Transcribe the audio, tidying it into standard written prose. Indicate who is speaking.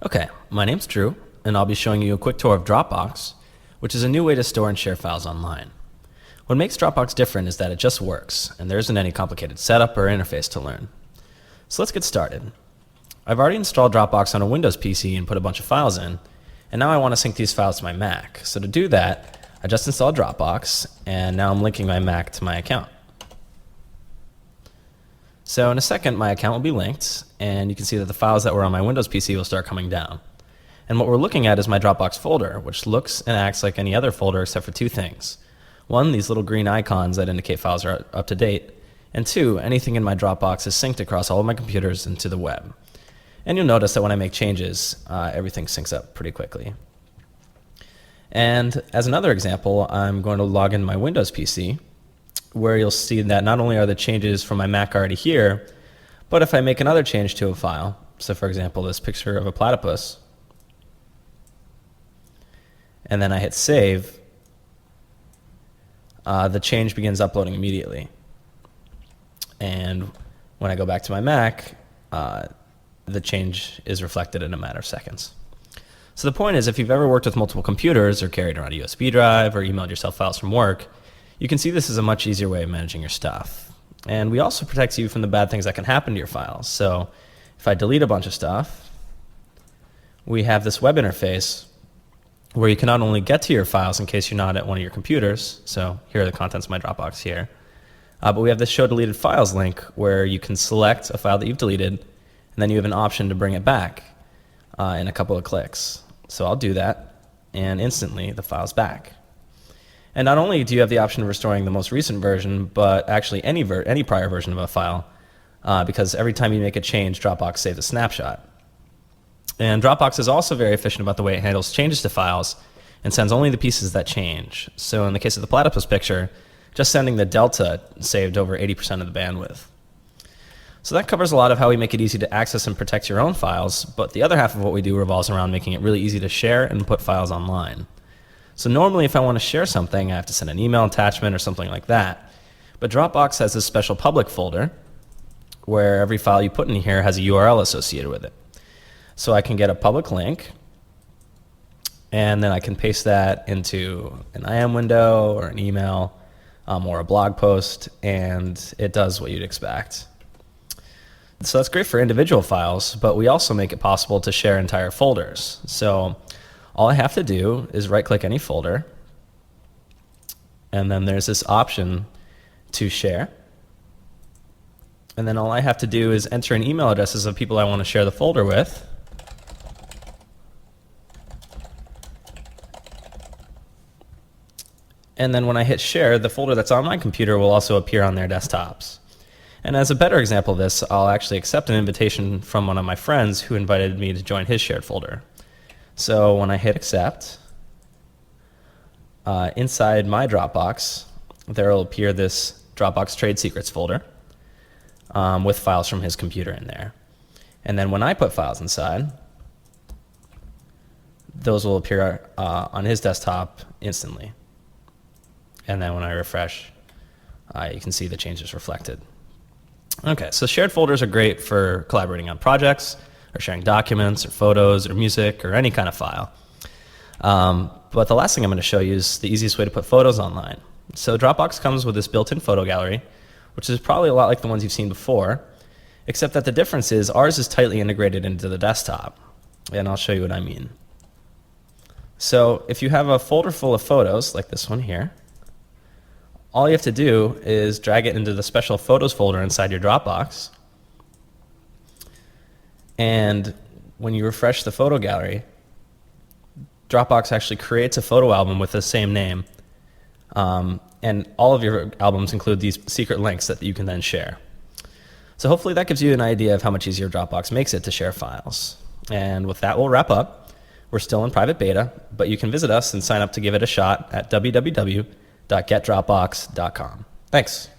Speaker 1: Okay, my name's Drew, and I'll be showing you a quick tour of Dropbox, which is a new way to store and share files online. What makes Dropbox different is that it just works, and there isn't any complicated setup or interface to learn. So let's get started. I've already installed Dropbox on a Windows PC and put a bunch of files in, and now I want to sync these files to my Mac. So to do that, I just installed Dropbox, and now I'm linking my Mac to my account. So in a second, my account will be linked, and you can see that the files that were on my Windows PC will start coming down. And what we're looking at is my Dropbox folder, which looks and acts like any other folder except for two things. One, these little green icons that indicate files are up to date. And two, anything in my Dropbox is synced across all of my computers and to the web. And you'll notice that when I make changes, everything syncs up pretty quickly. And as another example, I'm going to log in my Windows PC, where you'll see that not only are the changes from my Mac already here, but if I make another change to a file, so for example this picture of a platypus, and then I hit save, the change begins uploading immediately. And when I go back to my Mac, the change is reflected in a matter of seconds. So the point is, if you've ever worked with multiple computers or carried around a USB drive or emailed yourself files from work, you can see this is a much easier way of managing your stuff. And we also protect you from the bad things that can happen to your files. So if I delete a bunch of stuff, we have this web interface where you can not only get to your files in case you're not at one of your computers, so here are the contents of my Dropbox here, but we have this show deleted files link where you can select a file that you've deleted, and then you have an option to bring it back in a couple of clicks. So I'll do that, and instantly the file's back. And not only do you have the option of restoring the most recent version, but actually any prior version of a file, because every time you make a change, Dropbox saves a snapshot. And Dropbox is also very efficient about the way it handles changes to files and sends only the pieces that change. So in the case of the platypus picture, just sending the delta saved over 80% of the bandwidth. So that covers a lot of how we make it easy to access and protect your own files, but the other half of what we do revolves around making it really easy to share and put files online. So normally if I want to share something, I have to send an email attachment or something like that. But Dropbox has this special public folder where every file you put in here has a URL associated with it. So I can get a public link, and then I can paste that into an IM window or an email or a blog post, and it does what you'd expect. So that's great for individual files, but we also make it possible to share entire folders. So all I have to do is right-click any folder, and then there's this option to share. And then all I have to do is enter in email addresses of people I want to share the folder with. And then when I hit share, the folder that's on my computer will also appear on their desktops. And as a better example of this, I'll actually accept an invitation from one of my friends who invited me to join his shared folder. So when I hit accept, inside my Dropbox, there will appear this Dropbox Trade Secrets folder with files from his computer in there. And then when I put files inside, those will appear on his desktop instantly. And then when I refresh, you can see the changes reflected. Okay, so shared folders are great for collaborating on projects, or sharing documents, or photos, or music, or any kind of file. But the last thing I'm going to show you is the easiest way to put photos online. So Dropbox comes with this built-in photo gallery, which is probably a lot like the ones you've seen before, except that the difference is ours is tightly integrated into the desktop. And I'll show you what I mean. So if you have a folder full of photos, like this one here, all you have to do is drag it into the special Photos folder inside your Dropbox. And when you refresh the photo gallery, Dropbox actually creates a photo album with the same name. And all of your albums include these secret links that you can then share. So hopefully that gives you an idea of how much easier Dropbox makes it to share files. And with that, we'll wrap up. We're still in private beta, but you can visit us and sign up to give it a shot at www.getdropbox.com. Thanks.